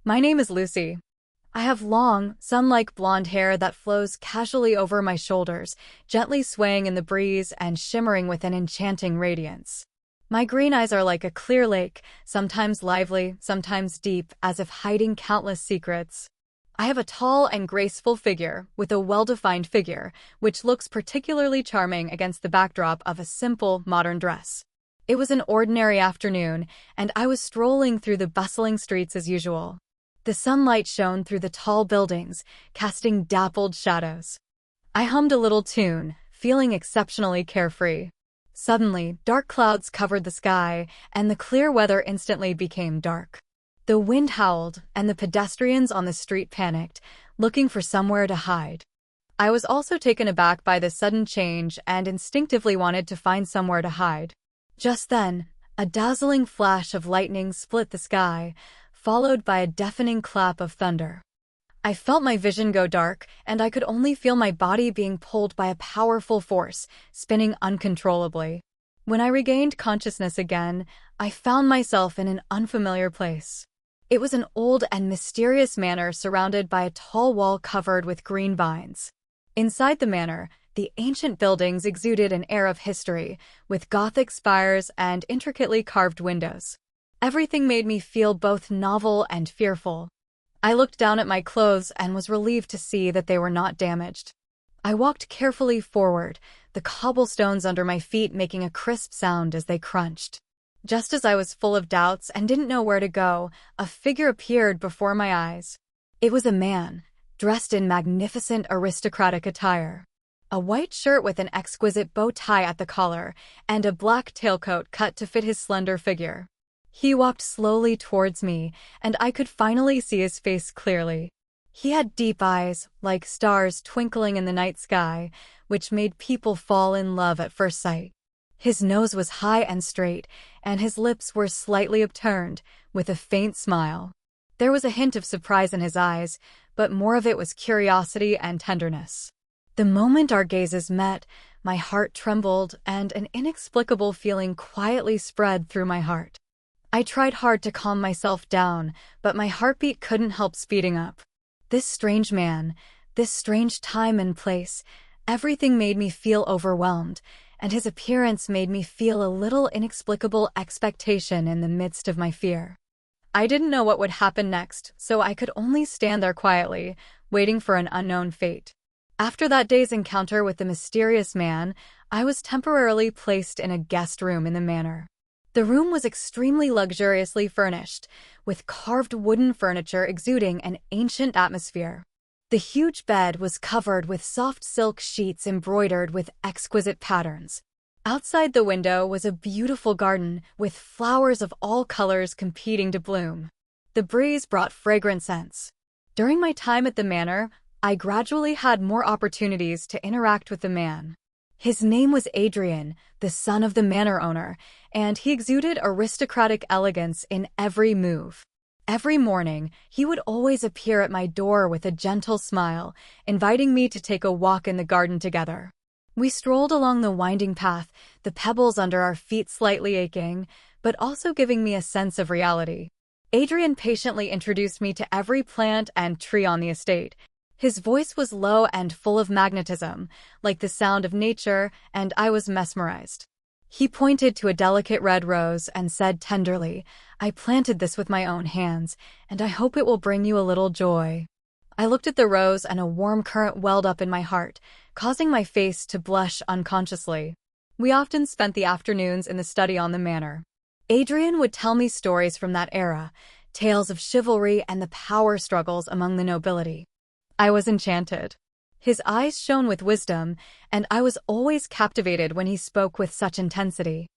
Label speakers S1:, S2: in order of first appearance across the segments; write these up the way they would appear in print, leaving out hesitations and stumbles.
S1: My name is Lucy. I have long, sun-like blonde hair that flows casually over my shoulders, gently swaying in the breeze and shimmering with an enchanting radiance. My green eyes are like a clear lake, sometimes lively, sometimes deep, as if hiding countless secrets. I have a tall and graceful figure, with a well-defined figure, which looks particularly charming against the backdrop of a simple, modern dress. It was an ordinary afternoon, and I was strolling through the bustling streets as usual. The sunlight shone through the tall buildings, casting dappled shadows. I hummed a little tune, feeling exceptionally carefree. Suddenly, dark clouds covered the sky, and the clear weather instantly became dark. The wind howled, and the pedestrians on the street panicked, looking for somewhere to hide. I was also taken aback by the sudden change and instinctively wanted to find somewhere to hide. Just then, a dazzling flash of lightning split the sky, followed by a deafening clap of thunder. I felt my vision go dark, and I could only feel my body being pulled by a powerful force, spinning uncontrollably. When I regained consciousness again, I found myself in an unfamiliar place. It was an old and mysterious manor surrounded by a tall wall covered with green vines. Inside the manor, the ancient buildings exuded an air of history, with Gothic spires and intricately carved windows. Everything made me feel both novel and fearful. I looked down at my clothes and was relieved to see that they were not damaged. I walked carefully forward, the cobblestones under my feet making a crisp sound as they crunched. Just as I was full of doubts and didn't know where to go, a figure appeared before my eyes. It was a man, dressed in magnificent aristocratic attire. A white shirt with an exquisite bow tie at the collar, and a black tailcoat cut to fit his slender figure. He walked slowly towards me, and I could finally see his face clearly. He had deep eyes, like stars twinkling in the night sky, which made people fall in love at first sight. His nose was high and straight, and his lips were slightly upturned, with a faint smile. There was a hint of surprise in his eyes, but more of it was curiosity and tenderness. The moment our gazes met, my heart trembled, and an inexplicable feeling quietly spread through my heart. I tried hard to calm myself down, but my heartbeat couldn't help speeding up. This strange man, this strange time and place, everything made me feel overwhelmed, and his appearance made me feel a little inexplicable expectation in the midst of my fear. I didn't know what would happen next, so I could only stand there quietly, waiting for an unknown fate. After that day's encounter with the mysterious man, I was temporarily placed in a guest room in the manor. The room was extremely luxuriously furnished, with carved wooden furniture exuding an ancient atmosphere. The huge bed was covered with soft silk sheets embroidered with exquisite patterns. Outside the window was a beautiful garden, with flowers of all colors competing to bloom. The breeze brought fragrant scents. During my time at the manor, I gradually had more opportunities to interact with the man. His name was Adrian, the son of the manor owner, and he exuded aristocratic elegance in every move. Every morning, he would always appear at my door with a gentle smile, inviting me to take a walk in the garden together. We strolled along the winding path, the pebbles under our feet slightly aching, but also giving me a sense of reality. Adrian patiently introduced me to every plant and tree on the estate. His voice was low and full of magnetism, like the sound of nature, and I was mesmerized. He pointed to a delicate red rose and said tenderly, "I planted this with my own hands, and I hope it will bring you a little joy." I looked at the rose and a warm current welled up in my heart, causing my face to blush unconsciously. We often spent the afternoons in the study on the manor. Adrian would tell me stories from that era, tales of chivalry and the power struggles among the nobility. I was enchanted. His eyes shone with wisdom, and I was always captivated when he spoke with such intensity.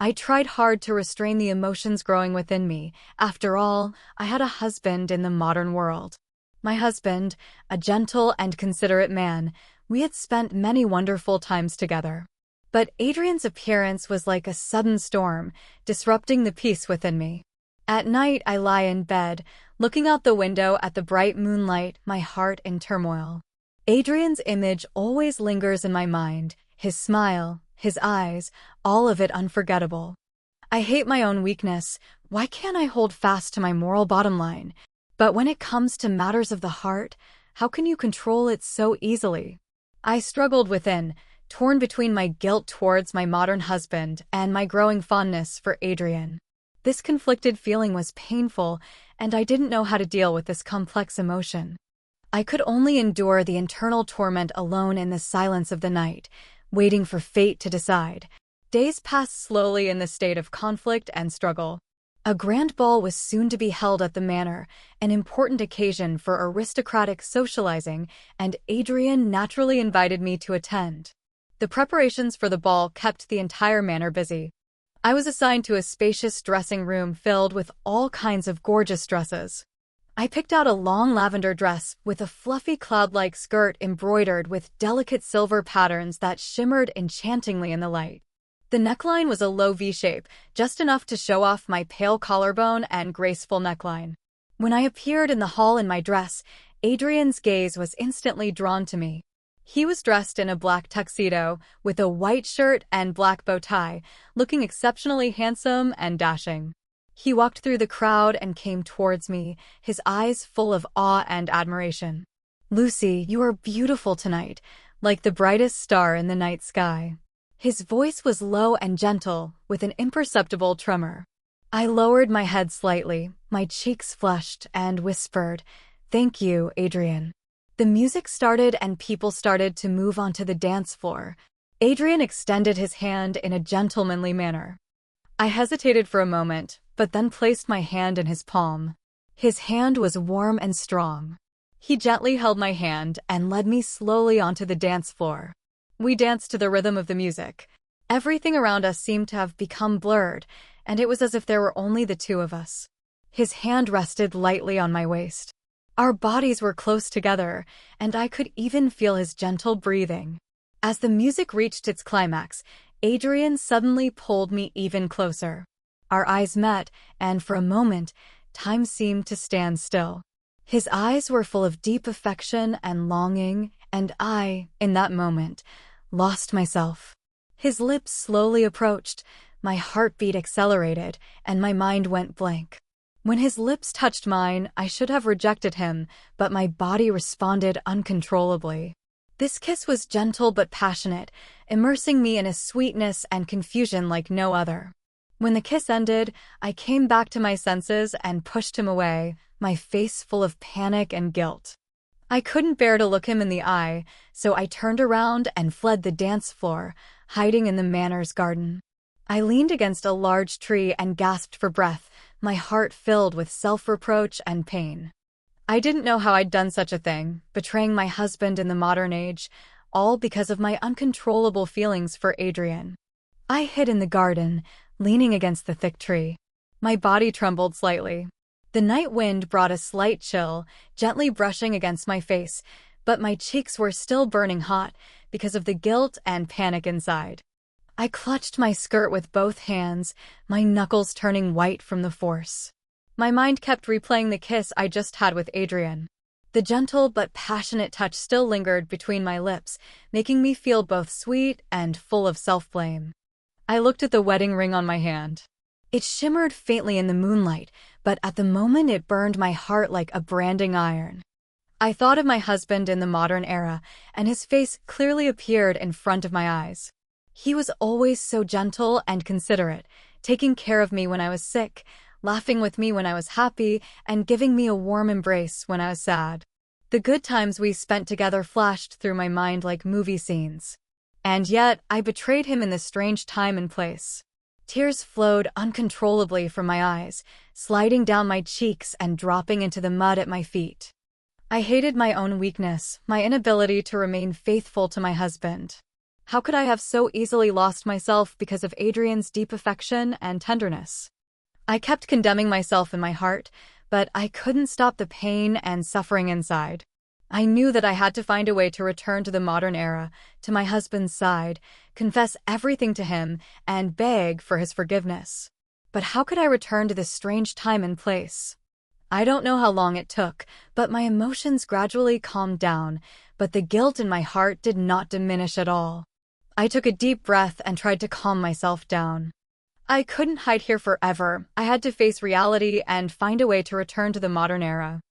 S1: I tried hard to restrain the emotions growing within me. After all, I had a husband in the modern world. My husband, a gentle and considerate man, we had spent many wonderful times together. But Adrian's appearance was like a sudden storm, disrupting the peace within me. At night, I lie in bed, looking out the window at the bright moonlight, my heart in turmoil. Adrian's image always lingers in my mind, his smile, his eyes, all of it unforgettable. I hate my own weakness. Why can't I hold fast to my moral bottom line? But when it comes to matters of the heart, how can you control it so easily? I struggled within, torn between my guilt towards my modern husband and my growing fondness for Adrian. This conflicted feeling was painful, and I didn't know how to deal with this complex emotion. I could only endure the internal torment alone in the silence of the night, waiting for fate to decide. Days passed slowly in the state of conflict and struggle. A grand ball was soon to be held at the manor, an important occasion for aristocratic socializing, and Adrian naturally invited me to attend. The preparations for the ball kept the entire manor busy. I was assigned to a spacious dressing room filled with all kinds of gorgeous dresses. I picked out a long lavender dress with a fluffy cloud-like skirt embroidered with delicate silver patterns that shimmered enchantingly in the light. The neckline was a low V-shape, just enough to show off my pale collarbone and graceful neckline. When I appeared in the hall in my dress, Adrian's gaze was instantly drawn to me. He was dressed in a black tuxedo, with a white shirt and black bow tie, looking exceptionally handsome and dashing. He walked through the crowd and came towards me, his eyes full of awe and admiration. "Lucy, you are beautiful tonight, like the brightest star in the night sky." His voice was low and gentle, with an imperceptible tremor. I lowered my head slightly, my cheeks flushed, and whispered, "Thank you, Adrian." The music started and people started to move onto the dance floor. Adrian extended his hand in a gentlemanly manner. I hesitated for a moment, but then placed my hand in his palm. His hand was warm and strong. He gently held my hand and led me slowly onto the dance floor. We danced to the rhythm of the music. Everything around us seemed to have become blurred, and it was as if there were only the two of us. His hand rested lightly on my waist. Our bodies were close together, and I could even feel his gentle breathing. As the music reached its climax, Adrian suddenly pulled me even closer. Our eyes met, and for a moment, time seemed to stand still. His eyes were full of deep affection and longing, and I, in that moment, lost myself. His lips slowly approached, my heartbeat accelerated, and my mind went blank. When his lips touched mine, I should have rejected him, but my body responded uncontrollably. This kiss was gentle but passionate, immersing me in a sweetness and confusion like no other. When the kiss ended, I came back to my senses and pushed him away, my face full of panic and guilt. I couldn't bear to look him in the eye, so I turned around and fled the dance floor, hiding in the manor's garden. I leaned against a large tree and gasped for breath, my heart filled with self-reproach and pain. I didn't know how I'd done such a thing, betraying my husband in the modern age, all because of my uncontrollable feelings for Adrian. I hid in the garden, leaning against the thick tree. My body trembled slightly. The night wind brought a slight chill, gently brushing against my face, but my cheeks were still burning hot because of the guilt and panic inside. I clutched my skirt with both hands, my knuckles turning white from the force. My mind kept replaying the kiss I just had with Adrian. The gentle but passionate touch still lingered between my lips, making me feel both sweet and full of self-blame. I looked at the wedding ring on my hand. It shimmered faintly in the moonlight, but at the moment it burned my heart like a branding iron. I thought of my husband in the modern era, and his face clearly appeared in front of my eyes. He was always so gentle and considerate, taking care of me when I was sick, laughing with me when I was happy, and giving me a warm embrace when I was sad. The good times we spent together flashed through my mind like movie scenes. And yet, I betrayed him in this strange time and place. Tears flowed uncontrollably from my eyes, sliding down my cheeks and dropping into the mud at my feet. I hated my own weakness, my inability to remain faithful to my husband. How could I have so easily lost myself because of Adrian's deep affection and tenderness? I kept condemning myself in my heart, but I couldn't stop the pain and suffering inside. I knew that I had to find a way to return to the modern era, to my husband's side, confess everything to him, and beg for his forgiveness. But how could I return to this strange time and place? I don't know how long it took, but my emotions gradually calmed down, but the guilt in my heart did not diminish at all. I took a deep breath and tried to calm myself down. I couldn't hide here forever. I had to face reality and find a way to return to the modern era.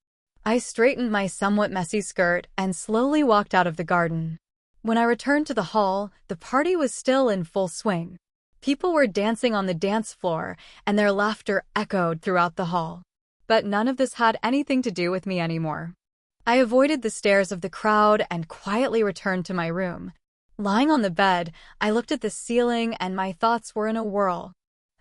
S1: I straightened my somewhat messy skirt and slowly walked out of the garden. When I returned to the hall, the party was still in full swing. People were dancing on the dance floor, and their laughter echoed throughout the hall. But none of this had anything to do with me anymore. I avoided the stares of the crowd and quietly returned to my room. Lying on the bed, I looked at the ceiling and my thoughts were in a whirl.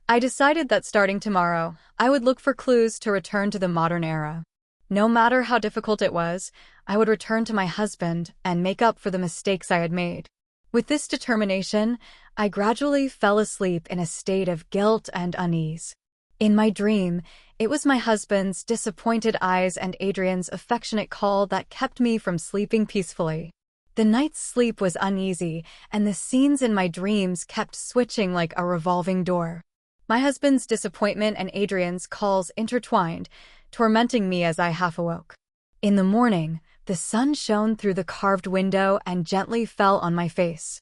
S1: I decided that starting tomorrow, I would look for clues to return to the modern era. No matter how difficult it was, I would return to my husband and make up for the mistakes I had made. With this determination, I gradually fell asleep in a state of guilt and unease. In my dream, it was my husband's disappointed eyes and Adrian's affectionate call that kept me from sleeping peacefully. The night's sleep was uneasy, and the scenes in my dreams kept switching like a revolving door. My husband's disappointment and Adrian's calls intertwined, tormenting me as I half awoke. In the morning, the sun shone through the carved window and gently fell on my face.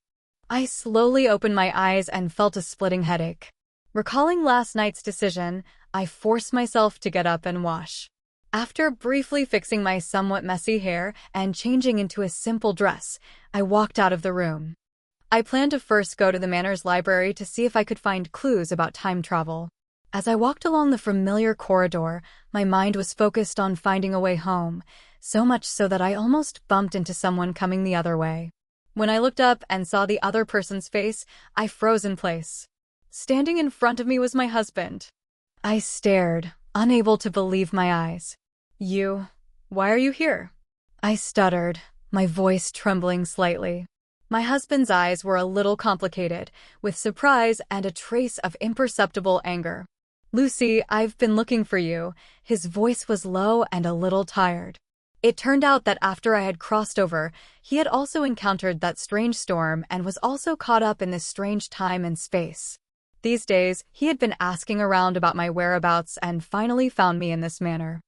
S1: I slowly opened my eyes and felt a splitting headache. Recalling last night's decision, I forced myself to get up and wash. After briefly fixing my somewhat messy hair and changing into a simple dress, I walked out of the room. I planned to first go to the manor's library to see if I could find clues about time travel. As I walked along the familiar corridor, my mind was focused on finding a way home, so much so that I almost bumped into someone coming the other way. When I looked up and saw the other person's face, I froze in place. Standing in front of me was my husband. I stared, unable to believe my eyes. Why are you here? I stuttered, my voice trembling slightly. My husband's eyes were a little complicated, with surprise and a trace of imperceptible anger. Lucy, I've been looking for you. His voice was low and a little tired. It turned out that after I had crossed over, he had also encountered that strange storm and was also caught up in this strange time and space. These days, he had been asking around about my whereabouts and finally found me in this manner.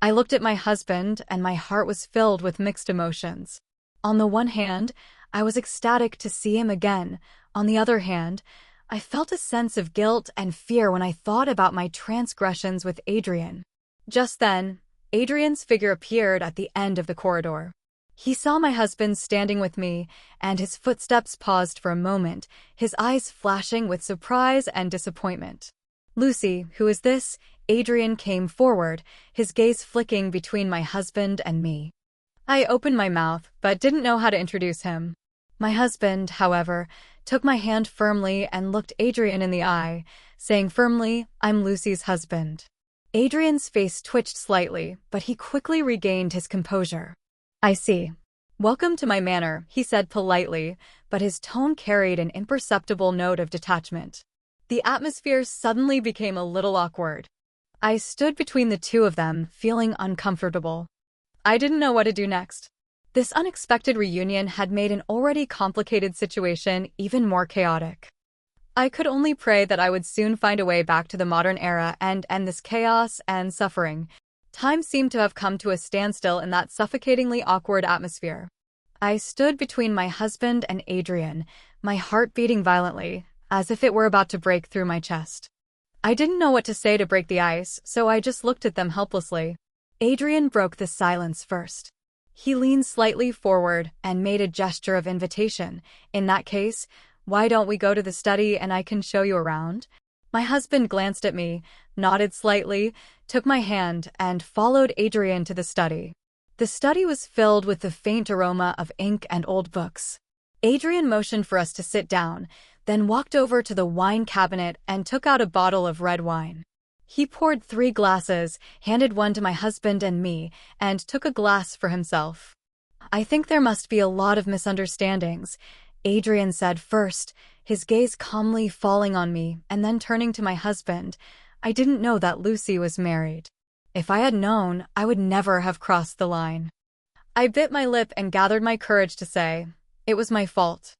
S1: I looked at my husband and my heart was filled with mixed emotions. On the one hand, I was ecstatic to see him again. On the other hand, I felt a sense of guilt and fear when I thought about my transgressions with Adrian. Just then, Adrian's figure appeared at the end of the corridor. He saw my husband standing with me, and his footsteps paused for a moment, his eyes flashing with surprise and disappointment. Lucy, who is this? Adrian came forward, his gaze flicking between my husband and me. I opened my mouth, but didn't know how to introduce him. My husband, however, took my hand firmly and looked Adrian in the eye, saying firmly, "I'm Lucy's husband." Adrian's face twitched slightly, but he quickly regained his composure. "I see. Welcome to my manor," he said politely, but his tone carried an imperceptible note of detachment. The atmosphere suddenly became a little awkward. I stood between the two of them, feeling uncomfortable. I didn't know what to do next. This unexpected reunion had made an already complicated situation even more chaotic. I could only pray that I would soon find a way back to the modern era and end this chaos and suffering. Time seemed to have come to a standstill in that suffocatingly awkward atmosphere. I stood between my husband and Adrian, my heart beating violently, as if it were about to break through my chest. I didn't know what to say to break the ice, so I just looked at them helplessly. Adrian broke the silence first. He leaned slightly forward and made a gesture of invitation. "In that case, why don't we go to the study and I can show you around?" My husband glanced at me, nodded slightly, took my hand, and followed Adrian to the study. The study was filled with the faint aroma of ink and old books. Adrian motioned for us to sit down, then walked over to the wine cabinet and took out a bottle of red wine. He poured 3 glasses, handed one to my husband and me, and took a glass for himself. "I think there must be a lot of misunderstandings," Adrian said first, his gaze calmly falling on me and then turning to my husband. "I didn't know that Lucy was married. If I had known, I would never have crossed the line." I bit my lip and gathered my courage to say, "It was my fault.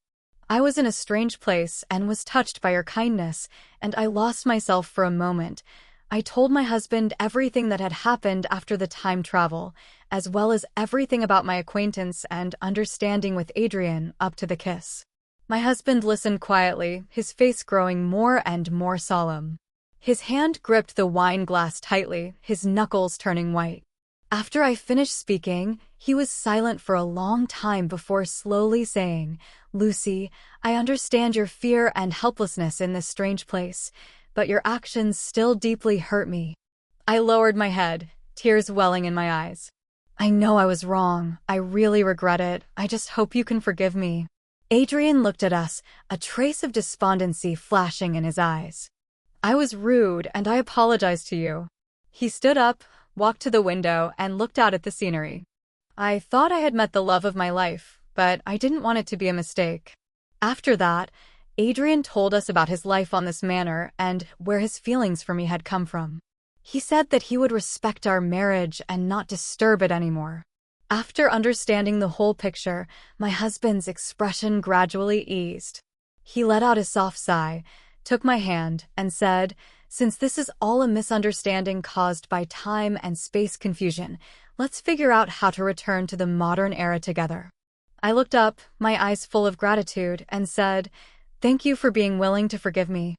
S1: I was in a strange place and was touched by your kindness, and I lost myself for a moment." I told my husband everything that had happened after the time travel, as well as everything about my acquaintance and understanding with Adrian up to the kiss. My husband listened quietly, his face growing more and more solemn. His hand gripped the wine glass tightly, his knuckles turning white. After I finished speaking, he was silent for a long time before slowly saying, "Lucy, I understand your fear and helplessness in this strange place, but your actions still deeply hurt me." I lowered my head, tears welling in my eyes. "I know I was wrong. I really regret it. I just hope you can forgive me." Adrian looked at us, a trace of despondency flashing in his eyes. "I was rude, and I apologize to you." He stood up, walked to the window, and looked out at the scenery. "I thought I had met the love of my life, but I didn't want it to be a mistake." After that, Adrian told us about his life on this manor and where his feelings for me had come from. He said that he would respect our marriage and not disturb it anymore. After understanding the whole picture, my husband's expression gradually eased. He let out a soft sigh, took my hand, and said, "Since this is all a misunderstanding caused by time and space confusion, let's figure out how to return to the modern era together." I looked up, my eyes full of gratitude, and said, "Thank you for being willing to forgive me.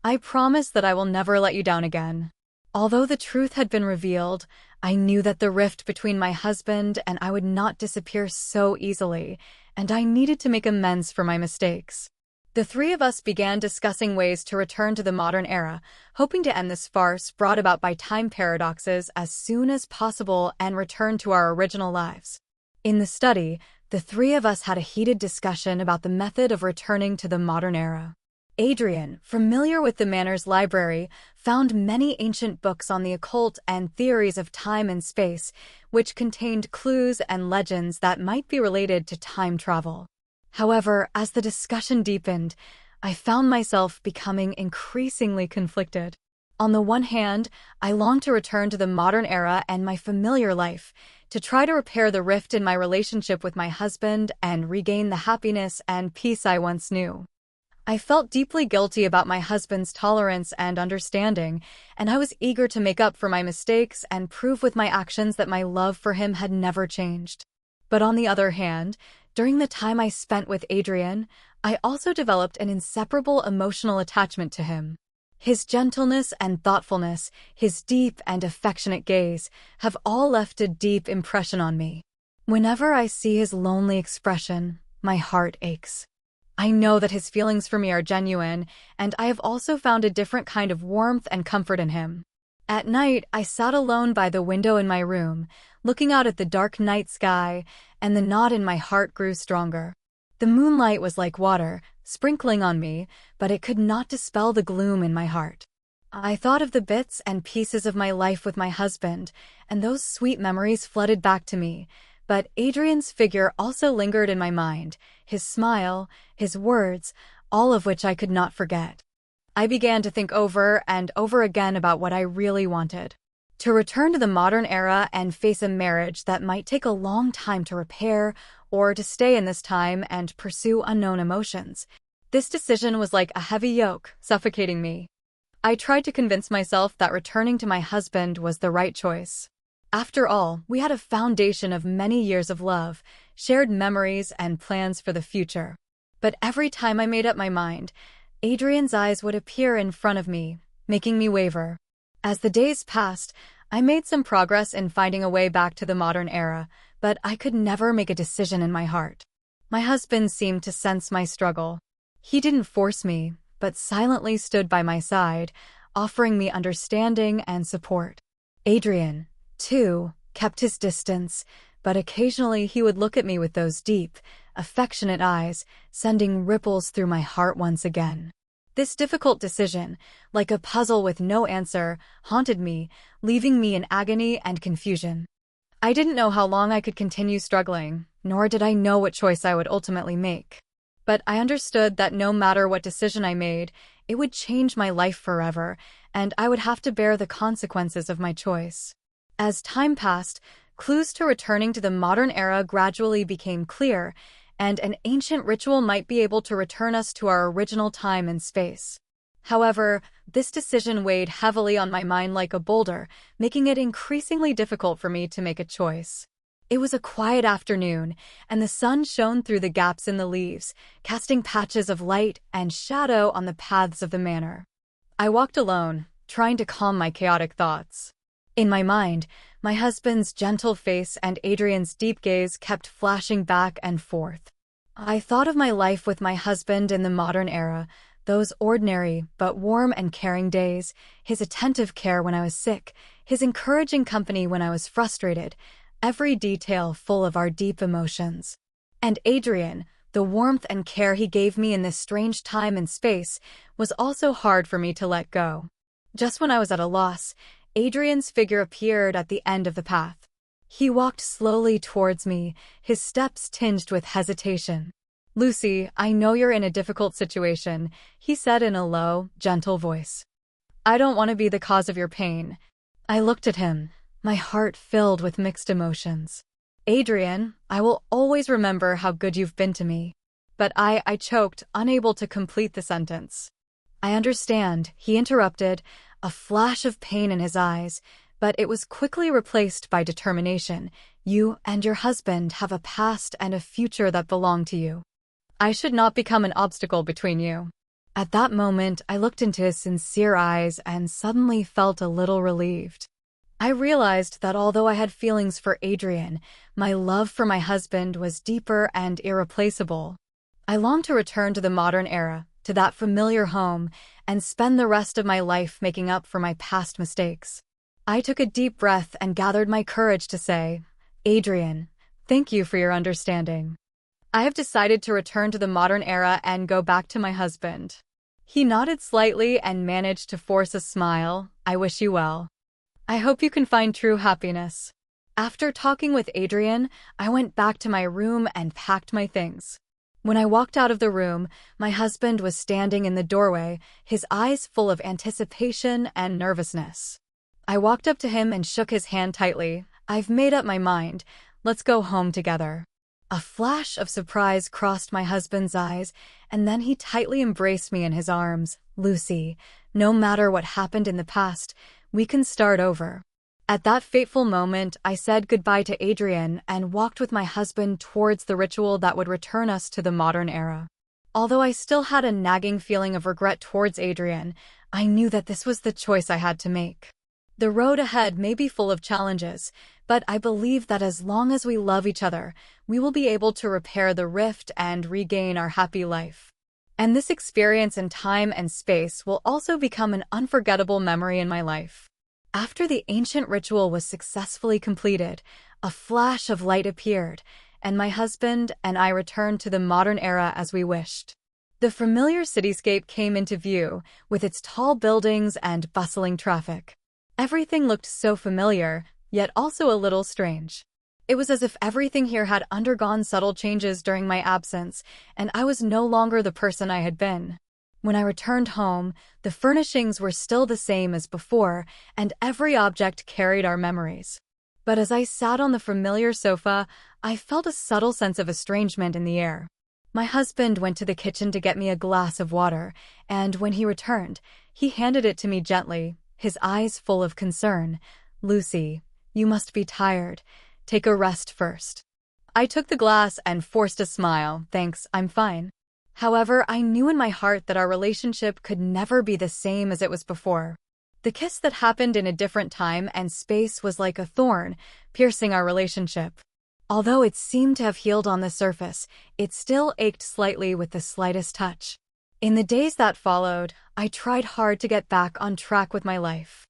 S1: I promise that I will never let you down again." Although the truth had been revealed, I knew that the rift between my husband and I would not disappear so easily, and I needed to make amends for my mistakes. The three of us began discussing ways to return to the modern era, hoping to end this farce brought about by time paradoxes as soon as possible and return to our original lives. In the study, the three of us had a heated discussion about the method of returning to the modern era. Adrian, familiar with the manor's library, found many ancient books on the occult and theories of time and space, which contained clues and legends that might be related to time travel. However, as the discussion deepened, I found myself becoming increasingly conflicted. On the one hand, I longed to return to the modern era and my familiar life, to try to repair the rift in my relationship with my husband and regain the happiness and peace I once knew. I felt deeply guilty about my husband's tolerance and understanding, and I was eager to make up for my mistakes and prove with my actions that my love for him had never changed. But on the other hand, during the time I spent with Adrian, I also developed an inseparable emotional attachment to him. His gentleness and thoughtfulness, his deep and affectionate gaze, have all left a deep impression on me. Whenever I see his lonely expression, my heart aches. I know that his feelings for me are genuine, and I have also found a different kind of warmth and comfort in him. At night, I sat alone by the window in my room, looking out at the dark night sky, and the knot in my heart grew stronger. The moonlight was like water, sprinkling on me, but it could not dispel the gloom in my heart. I thought of the bits and pieces of my life with my husband, and those sweet memories flooded back to me. But Adrian's figure also lingered in my mind, his smile, his words, all of which I could not forget. I began to think over and over again about what I really wanted. To return to the modern era and face a marriage that might take a long time to repair, or to stay in this time and pursue unknown emotions. This decision was like a heavy yoke, suffocating me. I tried to convince myself that returning to my husband was the right choice. After all, we had a foundation of many years of love, shared memories, and plans for the future. But every time I made up my mind, Adrian's eyes would appear in front of me, making me waver. As the days passed, I made some progress in finding a way back to the modern era, but I could never make a decision in my heart. My husband seemed to sense my struggle. He didn't force me, but silently stood by my side, offering me understanding and support. Adrian, too, kept his distance, but occasionally he would look at me with those deep, affectionate eyes, sending ripples through my heart once again. This difficult decision, like a puzzle with no answer, haunted me, leaving me in agony and confusion. I didn't know how long I could continue struggling, nor did I know what choice I would ultimately make. But I understood that no matter what decision I made, it would change my life forever, and I would have to bear the consequences of my choice. As time passed, clues to returning to the modern era gradually became clear, and an ancient ritual might be able to return us to our original time and space. However, this decision weighed heavily on my mind like a boulder, making it increasingly difficult for me to make a choice. It was a quiet afternoon, and the sun shone through the gaps in the leaves, casting patches of light and shadow on the paths of the manor. I walked alone, trying to calm my chaotic thoughts. In my mind, my husband's gentle face and Adrian's deep gaze kept flashing back and forth. I thought of my life with my husband in the modern era, those ordinary but warm and caring days, his attentive care when I was sick, his encouraging company when I was frustrated, every detail full of our deep emotions. And Adrian, the warmth and care he gave me in this strange time and space, was also hard for me to let go. Just when I was at a loss, Adrian's figure appeared at the end of the path. He walked slowly towards me, his steps tinged with hesitation. "Lucy, I know you're in a difficult situation," he said in a low, gentle voice. "I don't want to be the cause of your pain." I looked at him, my heart filled with mixed emotions. "Adrian, I will always remember how good you've been to me." But I choked, unable to complete the sentence. "I understand," he interrupted, a flash of pain in his eyes, but it was quickly replaced by determination. "You and your husband have a past and a future that belong to you. I should not become an obstacle between you." At that moment, I looked into his sincere eyes and suddenly felt a little relieved. I realized that although I had feelings for Adrian, my love for my husband was deeper and irreplaceable. I longed to return to the modern era, to that familiar home, and spend the rest of my life making up for my past mistakes. I took a deep breath and gathered my courage to say, "Adrian, thank you for your understanding. I have decided to return to the modern era and go back to my husband." He nodded slightly and managed to force a smile. "I wish you well. I hope you can find true happiness." After talking with Adrian, I went back to my room and packed my things. When I walked out of the room, my husband was standing in the doorway, his eyes full of anticipation and nervousness. I walked up to him and shook his hand tightly. "I've made up my mind. Let's go home together." A flash of surprise crossed my husband's eyes, and then he tightly embraced me in his arms. "Lucy, no matter what happened in the past, we can start over." At that fateful moment, I said goodbye to Adrian and walked with my husband towards the ritual that would return us to the modern era. Although I still had a nagging feeling of regret towards Adrian, I knew that this was the choice I had to make. The road ahead may be full of challenges, but I believe that as long as we love each other, we will be able to repair the rift and regain our happy life. And this experience in time and space will also become an unforgettable memory in my life. After the ancient ritual was successfully completed, a flash of light appeared, and my husband and I returned to the modern era as we wished. The familiar cityscape came into view, with its tall buildings and bustling traffic. Everything looked so familiar, yet also a little strange. It was as if everything here had undergone subtle changes during my absence, and I was no longer the person I had been. When I returned home, the furnishings were still the same as before, and every object carried our memories. But as I sat on the familiar sofa, I felt a subtle sense of estrangement in the air. My husband went to the kitchen to get me a glass of water, and when he returned, he handed it to me gently, his eyes full of concern. "Lucy, you must be tired. Take a rest first." I took the glass and forced a smile. "Thanks, I'm fine." However, I knew in my heart that our relationship could never be the same as it was before. The kiss that happened in a different time and space was like a thorn, piercing our relationship. Although it seemed to have healed on the surface, it still ached slightly with the slightest touch. In the days that followed, I tried hard to get back on track with my life.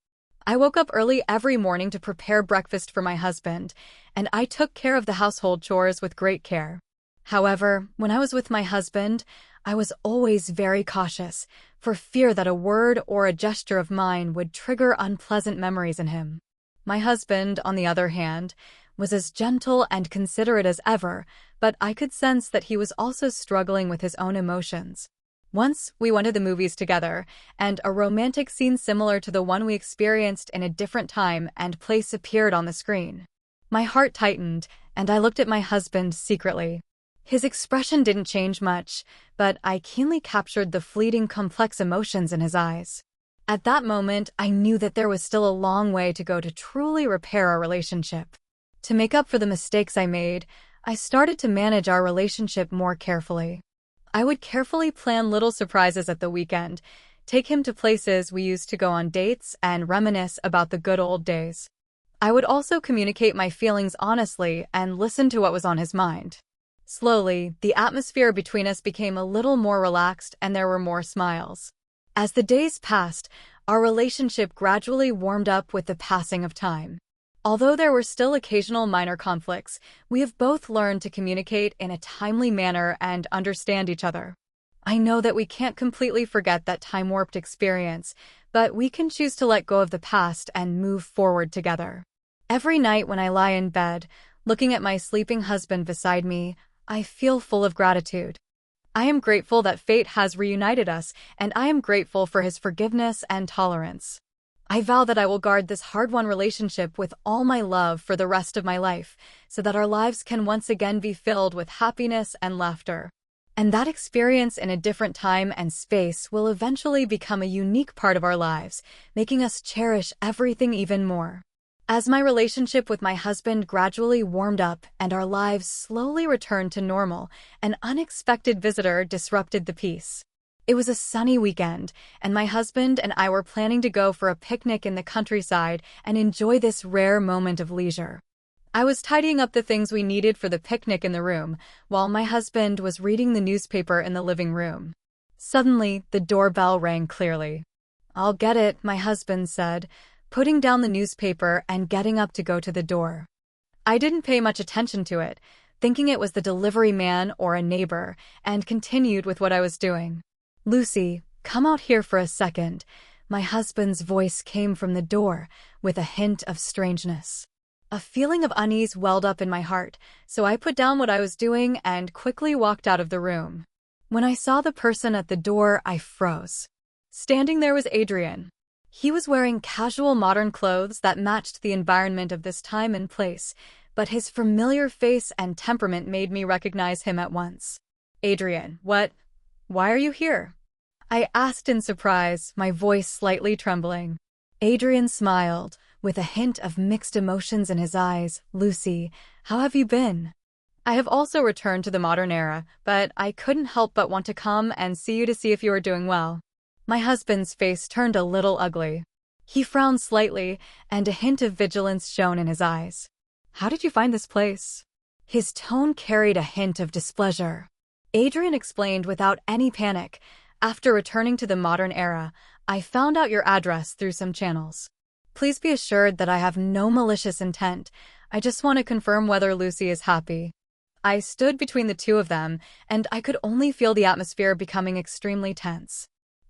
S1: I woke up early every morning to prepare breakfast for my husband, and I took care of the household chores with great care. However, when I was with my husband, I was always very cautious, for fear that a word or a gesture of mine would trigger unpleasant memories in him. My husband, on the other hand, was as gentle and considerate as ever, but I could sense that he was also struggling with his own emotions. Once, we went to the movies together, and a romantic scene similar to the one we experienced in a different time and place appeared on the screen. My heart tightened, and I looked at my husband secretly. His expression didn't change much, but I keenly captured the fleeting complex emotions in his eyes. At that moment, I knew that there was still a long way to go to truly repair our relationship. To make up for the mistakes I made, I started to manage our relationship more carefully. I would carefully plan little surprises at the weekend, take him to places we used to go on dates, and reminisce about the good old days. I would also communicate my feelings honestly and listen to what was on his mind. Slowly, the atmosphere between us became a little more relaxed and there were more smiles. As the days passed, our relationship gradually warmed up with the passing of time. Although there were still occasional minor conflicts, we have both learned to communicate in a timely manner and understand each other. I know that we can't completely forget that time-warped experience, but we can choose to let go of the past and move forward together. Every night when I lie in bed, looking at my sleeping husband beside me, I feel full of gratitude. I am grateful that fate has reunited us, and I am grateful for his forgiveness and tolerance. I vow that I will guard this hard-won relationship with all my love for the rest of my life, so that our lives can once again be filled with happiness and laughter. And that experience in a different time and space will eventually become a unique part of our lives, making us cherish everything even more. As my relationship with my husband gradually warmed up and our lives slowly returned to normal, an unexpected visitor disrupted the peace. It was a sunny weekend, and my husband and I were planning to go for a picnic in the countryside and enjoy this rare moment of leisure. I was tidying up the things we needed for the picnic in the room, while my husband was reading the newspaper in the living room. Suddenly, the doorbell rang clearly. "I'll get it," my husband said, putting down the newspaper and getting up to go to the door. I didn't pay much attention to it, thinking it was the delivery man or a neighbor, and continued with what I was doing. "Lucy, come out here for a second." My husband's voice came from the door, with a hint of strangeness. A feeling of unease welled up in my heart, so I put down what I was doing and quickly walked out of the room. When I saw the person at the door, I froze. Standing there was Adrian. He was wearing casual modern clothes that matched the environment of this time and place, but his familiar face and temperament made me recognize him at once. "Adrian, why are you here?" I asked in surprise, my voice slightly trembling. Adrian smiled, with a hint of mixed emotions in his eyes. "Lucy, how have you been?" "I have also returned to the modern era, but I couldn't help but want to come and see you to see if you are doing well." My husband's face turned a little ugly. He frowned slightly, and a hint of vigilance shone in his eyes. "How did you find this place?" His tone carried a hint of displeasure. Adrian explained without any panic. "After returning to the modern era, I found out your address through some channels. Please be assured that I have no malicious intent. I just want to confirm whether Lucy is happy." I stood between the two of them, and I could only feel the atmosphere becoming extremely tense.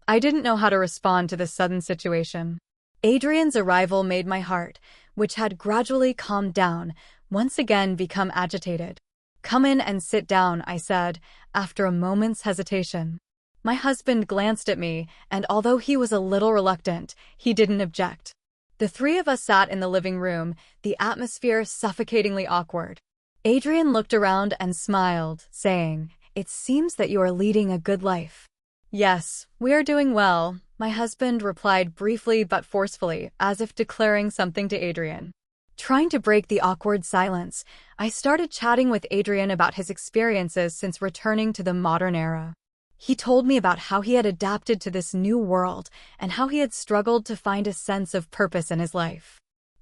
S1: I didn't know how to respond to this sudden situation. Adrian's arrival made my heart, which had gradually calmed down, once again become agitated. "Come in and sit down," I said, after a moment's hesitation. My husband glanced at me, and although he was a little reluctant, he didn't object. The three of us sat in the living room, the atmosphere suffocatingly awkward. Adrian looked around and smiled, saying, "It seems that you are leading a good life." "Yes, we are doing well," my husband replied briefly but forcefully, as if declaring something to Adrian. Trying to break the awkward silence, I started chatting with Adrian about his experiences since returning to the modern era. He told me about how he had adapted to this new world and how he had struggled to find a sense of purpose in his life.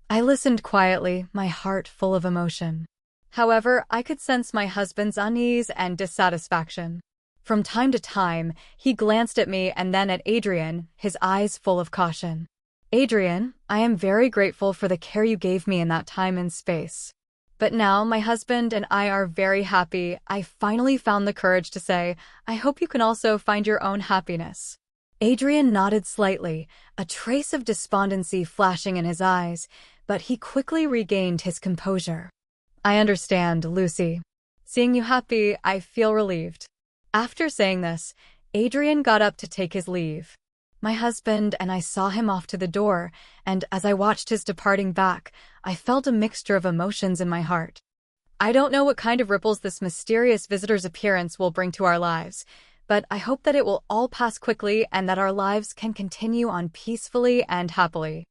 S1: I listened quietly, my heart full of emotion. However, I could sense my husband's unease and dissatisfaction. From time to time, he glanced at me and then at Adrian, his eyes full of caution. "Adrian, I am very grateful for the care you gave me in that time and space. But now my husband and I are very happy. I finally found the courage to say, I hope you can also find your own happiness." Adrian nodded slightly, a trace of despondency flashing in his eyes, but he quickly regained his composure. "I understand, Lucy. Seeing you happy, I feel relieved." After saying this, Adrian got up to take his leave. My husband and I saw him off to the door, and as I watched his departing back, I felt a mixture of emotions in my heart. I don't know what kind of ripples this mysterious visitor's appearance will bring to our lives, but I hope that it will all pass quickly and that our lives can continue on peacefully and happily.